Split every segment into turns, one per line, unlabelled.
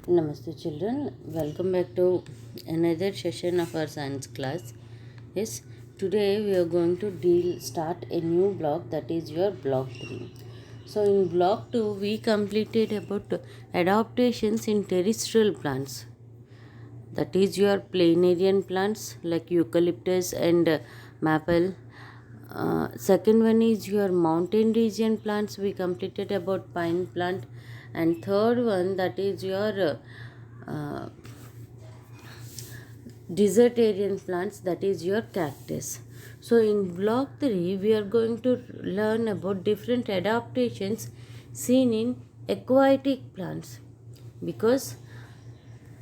Namaste children, welcome back to another session of our science class. Yes, today we are going to start a new block, that is your block 3. So in block 2 we completed about adaptations in terrestrial plants, that is your planarian plants like eucalyptus and maple. Second one is your mountain region plants, we completed about pine plant, and third one, that is your uh, desertarian plants, that is your cactus. So in block 3 we are going to learn about different adaptations seen in aquatic plants, because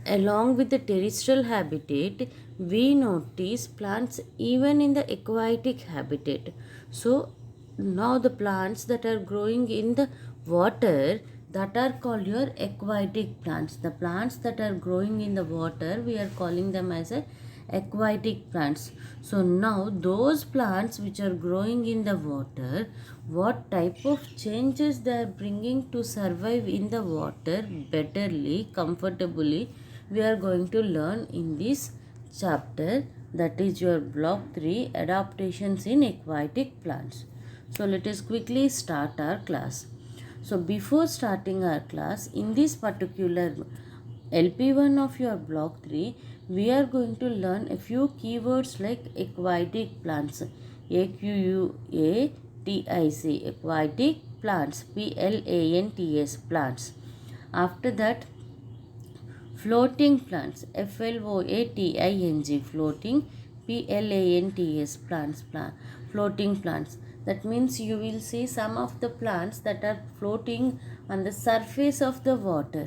along with the terrestrial habitat, we notice plants even in the aquatic habitat. So now the plants that are growing in the water, that are called your aquatic plants. The plants that are growing in the water, we are calling them as aquatic plants. So now those plants which are growing in the water, what type of changes they are bringing to survive in the water betterly, comfortably, we are going to learn in this chapter, that is your block 3, adaptations in aquatic plants. So let us quickly start our class. So before starting our class, in this particular LP1 of your block 3, we are going to learn a few keywords like aquatic plants, AQUATIC, aquatic plants, PLANTS, plants. After that, floating plants, FLOATING, floating, PLANTS, plants, floating plants. That means you will see some of the plants that are floating on the surface of the water.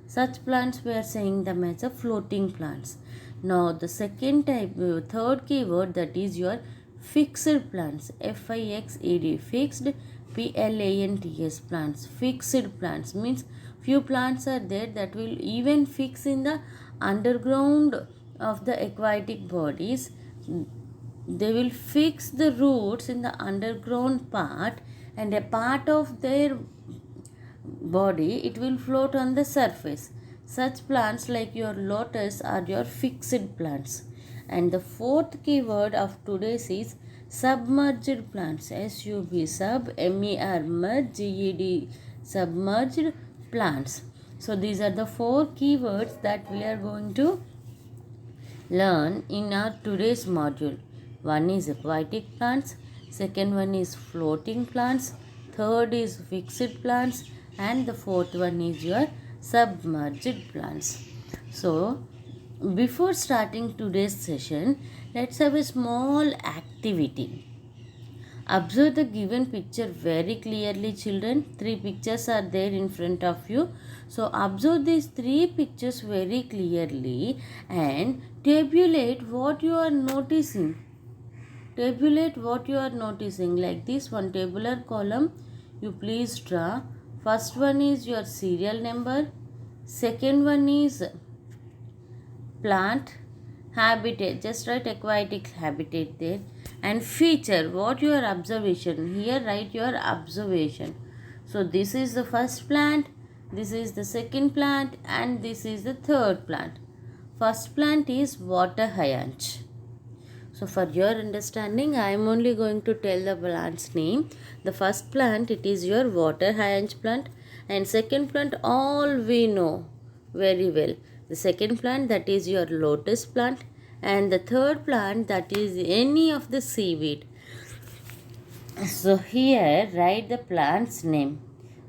Such plants we are saying them as a floating plants. Now the second type, third keyword, that is your fixed plants, FIXED, fixed, PLANTS, plants. Fixed plants means few plants are there that will even fix in the underground of the aquatic bodies. They will fix the roots in the underground part, and a part of their body, it will float on the surface. Such plants like your lotus are your fixed plants. And the fourth keyword of today's is submerged plants, SUB, sub, MER, merge, GED, submerged plants. So these are the four keywords that we are going to learn in our today's module. One is aquatic plants, second one is floating plants, third is fixed plants, and the fourth one is your submerged plants. So before starting today's session, let's have a small activity. Observe the given picture very clearly, children. 3 pictures are there in front of you. So observe these 3 pictures very clearly and tabulate what you are noticing. Tabulate what you are noticing. Like this one tabular column, you please draw. First one is your serial number. Second one is plant, habitat, just write aquatic habitat there, and feature, what your observation, here write your observation. So this is the first plant, this is the second plant, and this is the third plant. First plant is water hyacinth. So for your understanding, I am only going to tell the plant's name. The first plant, it is your water hyacinth plant, and second plant all we know very well. The second plant, that is your lotus plant, and the third plant, that is any of the seaweed. So here write the plant's name.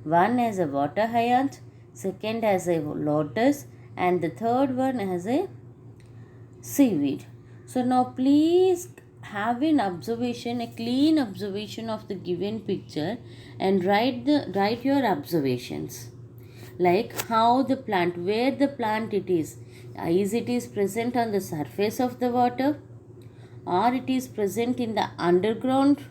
One as a water hyacinth, second as a lotus, and the third one as a seaweed. So now please have an observation, a clean observation of the given picture, and write your observations. Like how the plant, where the plant it is it is present on the surface of the water, or it is present in the underground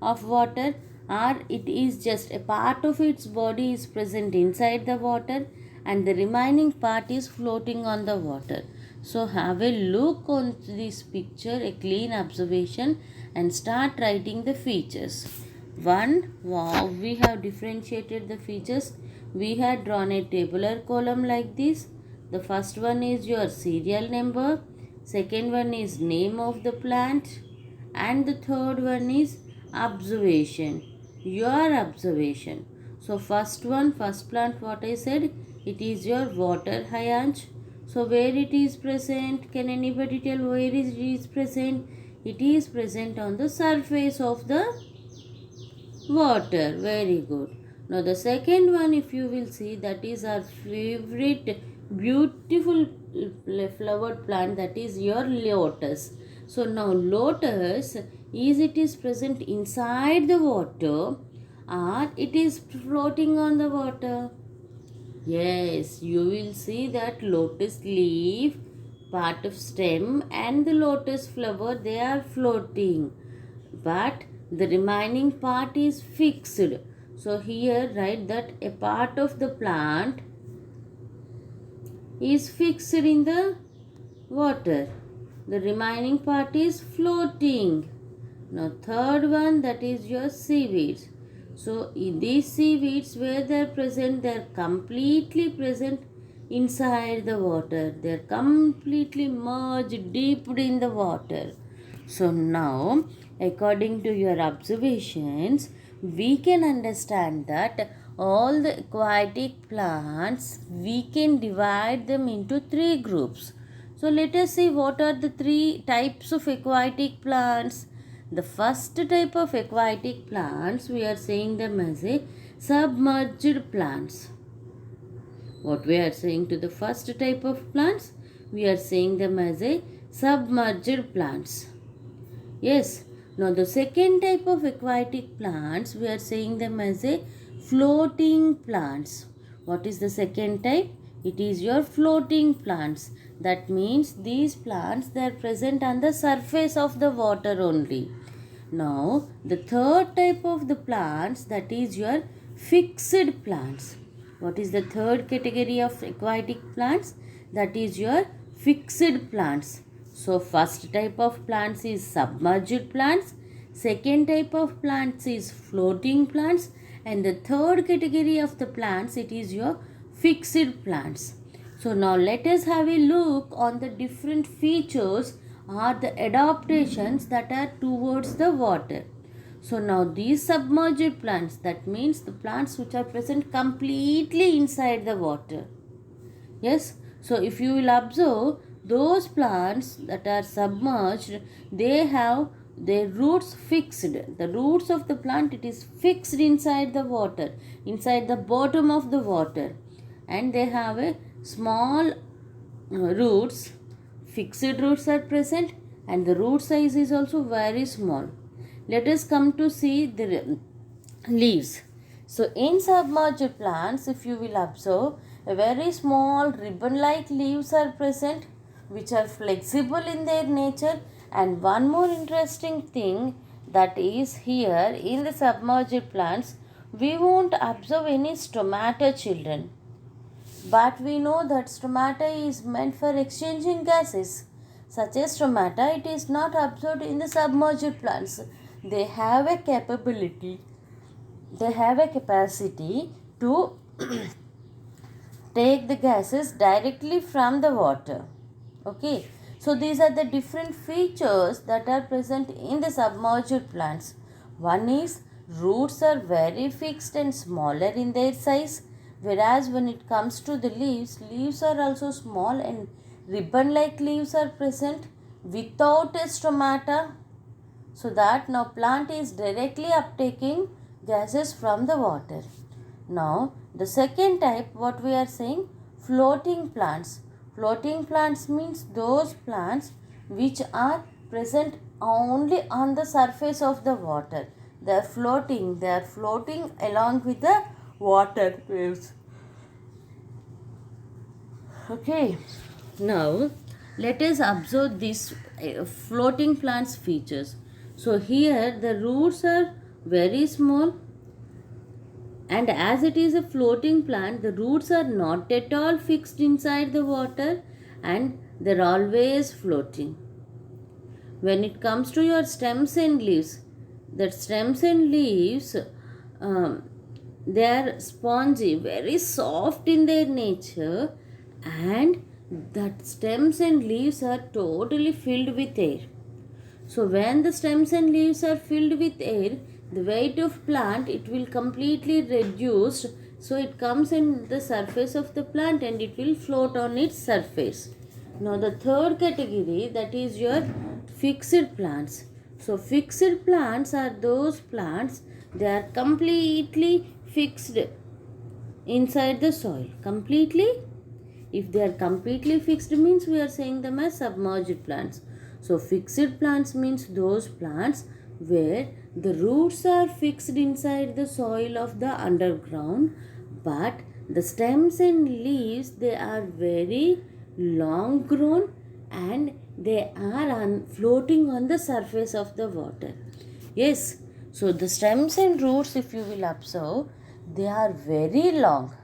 of water, or it is just a part of its body is present inside the water and the remaining part is floating on the water. So have a look on this picture, a clean observation, and start writing the features. One, wow, we have differentiated the features. We had drawn a tabular column like this. The first one is your serial number, second one is name of the plant, and the third one is observation, your observation. So first plant, what I said, it is your water hyacinth. So where it is present, can anybody tell where it is present? It is present on the surface of the water. Very good. Now the second one, if you will see, that is our favorite beautiful flowered plant, that is your lotus. So now lotus is present inside the water or it is floating on the water? Yes, you will see that lotus leaf, part of stem and the lotus flower, they are floating. But the remaining part is fixed. So here write that a part of the plant is fixed in the water. The remaining part is floating. Now third one, that is your seaweeds. So in these seaweeds, where they are present, they are completely present inside the water. They are completely merged deep in the water. So now, according to your observations, we can understand that all the aquatic plants, we can divide them into three groups. So let us see what are the three types of aquatic plants. The first type of aquatic plants, we are saying them as a submerged plants. What we are saying to the first type of plants? We are saying them as a submerged plants. Yes. Now the second type of aquatic plants, we are saying them as a floating plants. What is the second type? It is your floating plants. That means these plants, they are present on the surface of the water only. Now the third type of the plants, that is your fixed plants. What is the third category of aquatic plants? That is your fixed plants. So first type of plants is submerged plants, second type of plants is floating plants, and the third category of the plants, it is your fixed plants. So now let us have a look on the different features or the adaptations that are towards the water. So now these submerged plants, that means the plants which are present completely inside the water. Yes, so if you will observe, those plants that are submerged, they have their roots fixed. The roots of the plant, it is fixed inside the water, inside the bottom of the water, and they have a small roots. Fixed roots are present and the root size is also very small. Let us come to see the leaves. So in submerged plants, if you will observe, a very small ribbon-like leaves are present which are flexible in their nature. And one more interesting thing, that is here in the submerged plants, we won't observe any stomata, children. But we know that stomata is meant for exchanging gases. Such as stomata, it is not observed in the submerged plants. They have a capacity to take the gases directly from the water. Okay. So these are the different features that are present in the submerged plants. One is roots are very fixed and smaller in their size. Whereas when it comes to the leaves are also small and ribbon-like leaves are present without a stomata. So that now plant is directly uptaking gases from the water. Now the second type, what we are saying, floating plants. Floating plants means those plants which are present only on the surface of the water. They are floating along with the water waves. Okay, now let us observe these floating plants features. So here the roots are very small, and as it is a floating plant, the roots are not at all fixed inside the water and they are always floating. When it comes to your stems and leaves, they are spongy, very soft in their nature, and that stems and leaves are totally filled with air. So when the stems and leaves are filled with air, the weight of plant it will completely reduced, so it comes in the surface of the plant and it will float on its surface. Now the third category, that is your fixed plants. So fixed plants are those plants, they are completely fixed inside the soil. Completely, if they are completely fixed means we are saying them as submerged plants. So fixed plants means those plants where the roots are fixed inside the soil of the underground, but the stems and leaves they are very long grown and they are floating on the surface of the water. Yes, so the stems and roots, if you will observe, they are very long.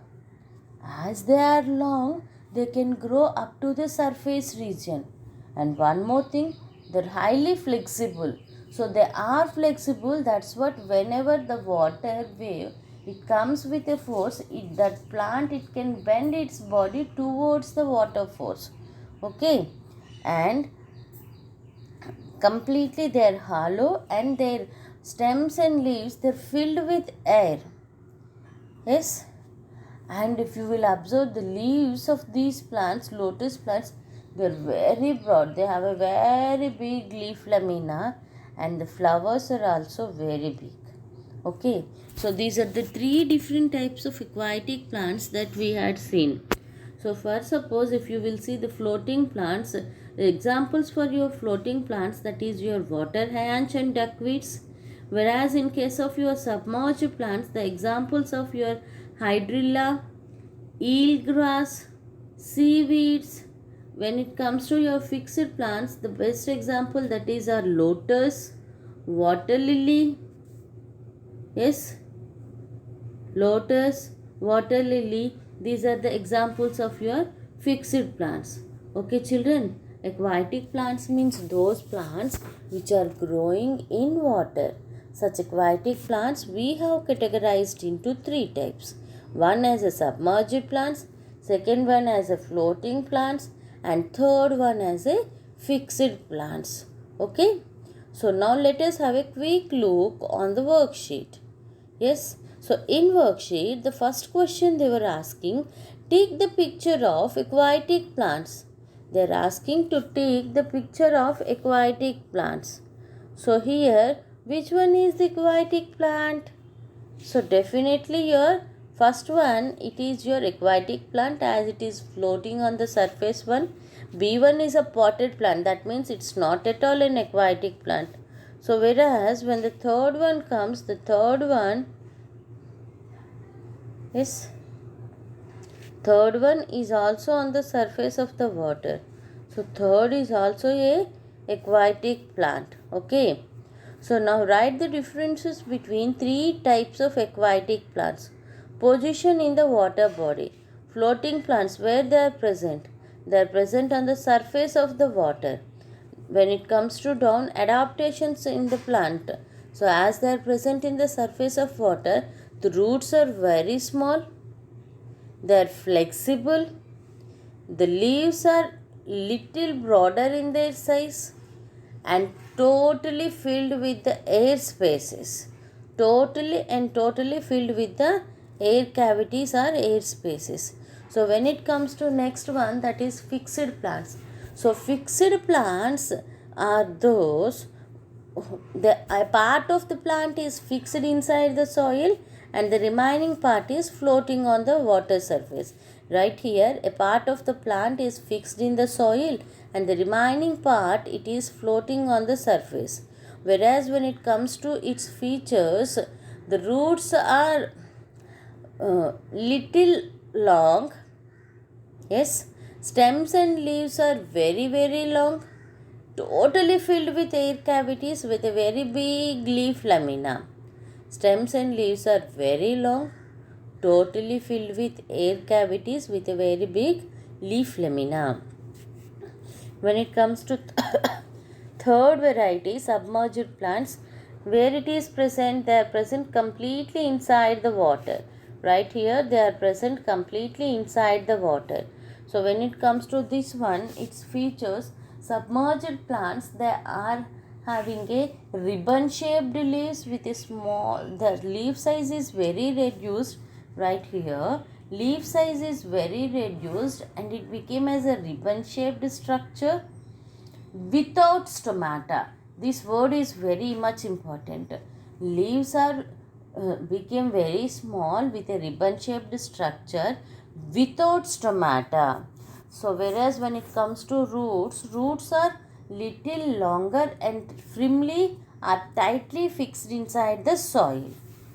As they are long, they can grow up to the surface region. And one more thing, they're highly flexible. So they are flexible. That's what whenever the water wave it comes with a force, that plant it can bend its body towards the water force. Okay, and completely they're hollow and their stems and leaves they're filled with air. Yes, and if you will observe the leaves of these plants, lotus plants, they are very broad. They have a very big leaf lamina and the flowers are also very big. Okay, so these are the three different types of aquatic plants that we had seen. So first, suppose if you will see the floating plants, the examples for your floating plants, that is your water hyacinth and duckweeds. Whereas in case of your submerged plants, the examples of your hydrilla, eelgrass, seaweeds. When it comes to your fixed plants, the best example that is our lotus, water lily. Yes, lotus, water lily, these are the examples of your fixed plants. Okay children, aquatic plants means those plants which are growing in water. Such aquatic plants we have categorized into three types. One as a submerged plants, second one as a floating plants, and third one as a fixed plants. Okay, so now let us have a quick look on the worksheet. Yes, so in worksheet, the first question they were asking, take the picture of aquatic plants. They are asking to take the picture of aquatic plants. So here, which one is the aquatic plant? So definitely your first one, it is your aquatic plant as it is floating on the surface one. B1 is a potted plant, that means it's not at all an aquatic plant. So whereas when the third one comes, the third one is also on the surface of the water. So third is also a aquatic plant. Okay. So now write the differences between three types of aquatic plants. Position in the water body. Floating plants, where they are present? They are present on the surface of the water. When it comes to down, adaptations in the plant. So as they are present in the surface of water, the roots are very small. They are flexible. The leaves are little broader in their size and totally filled with the air spaces. Totally filled with the air cavities or air spaces. So when it comes to next one, that is fixed plants. So fixed plants are those, a part of the plant is fixed inside the soil and the remaining part is floating on the water surface. Right here, a part of the plant is fixed in the soil and the remaining part it is floating on the surface. Whereas when it comes to its features, the roots are little long. Yes, stems and leaves are very long, totally filled with air cavities with a very big leaf lamina. Stems and leaves are very long, totally filled with air cavities with a very big leaf lamina. When it comes to third variety, submerged plants, where it is present, they are present completely inside the water. Right here, they are present completely inside the water. So when it comes to this one, its features, submerged plants, they are having a ribbon shaped leaves with a small, the leaf size is very reduced right here. Leaf size is very reduced and it became as a ribbon shaped structure without stomata. This word is very much important. Leaves are became very small with a ribbon shaped structure without stomata. So whereas when it comes to roots, roots are little longer and firmly are tightly fixed inside the soil.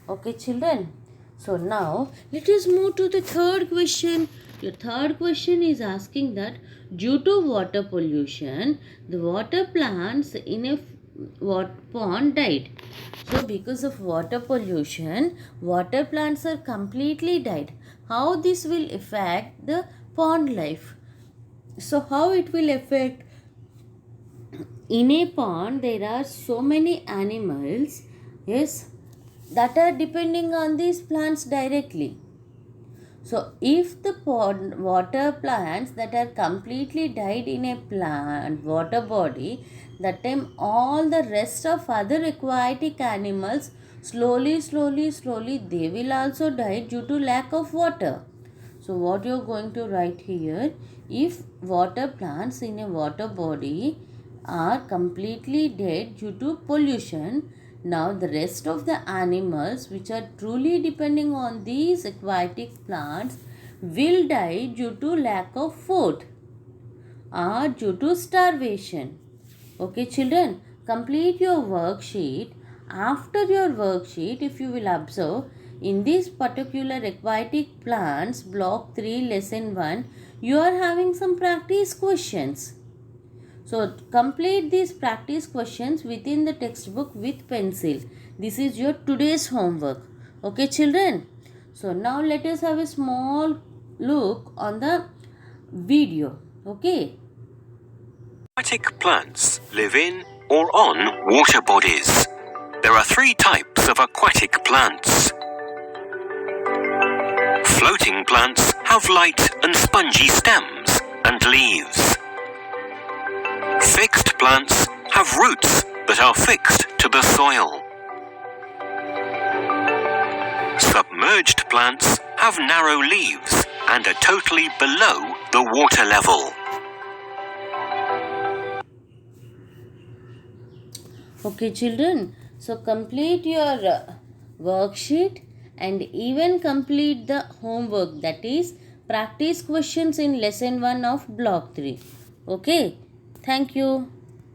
Okay, children. So now let us move to the third question. Your third question is asking that due to water pollution, the water plants in a pond died. So because of water pollution, water plants are completely died. How this will affect the pond life? So how it will affect? In a pond there are so many animals, yes, that are depending on these plants directly. So if the pond water plants that are completely died in a plant water body, that time all the rest of other aquatic animals slowly they will also die due to lack of water. So what you are going to write here, if water plants in a water body are completely dead due to pollution, now the rest of the animals which are truly depending on these aquatic plants will die due to lack of food or due to starvation. Okay, children, complete your worksheet. After your worksheet, if you will observe, in this particular aquatic plants, block 3, lesson 1, you are having some practice questions. So, complete these practice questions within the textbook with pencil. This is your today's homework. Okay, children? So, now let us have a small look on the video. Okay?
Aquatic plants live in or on water bodies. There are 3 types of aquatic plants. Floating plants have light and spongy stems and leaves. Fixed plants have roots that are fixed to the soil. Submerged plants have narrow leaves and are totally below the water level.
Okay, children. So, complete your worksheet and even complete the homework, that is practice questions in lesson 1 of block 3. Okay. Thank you.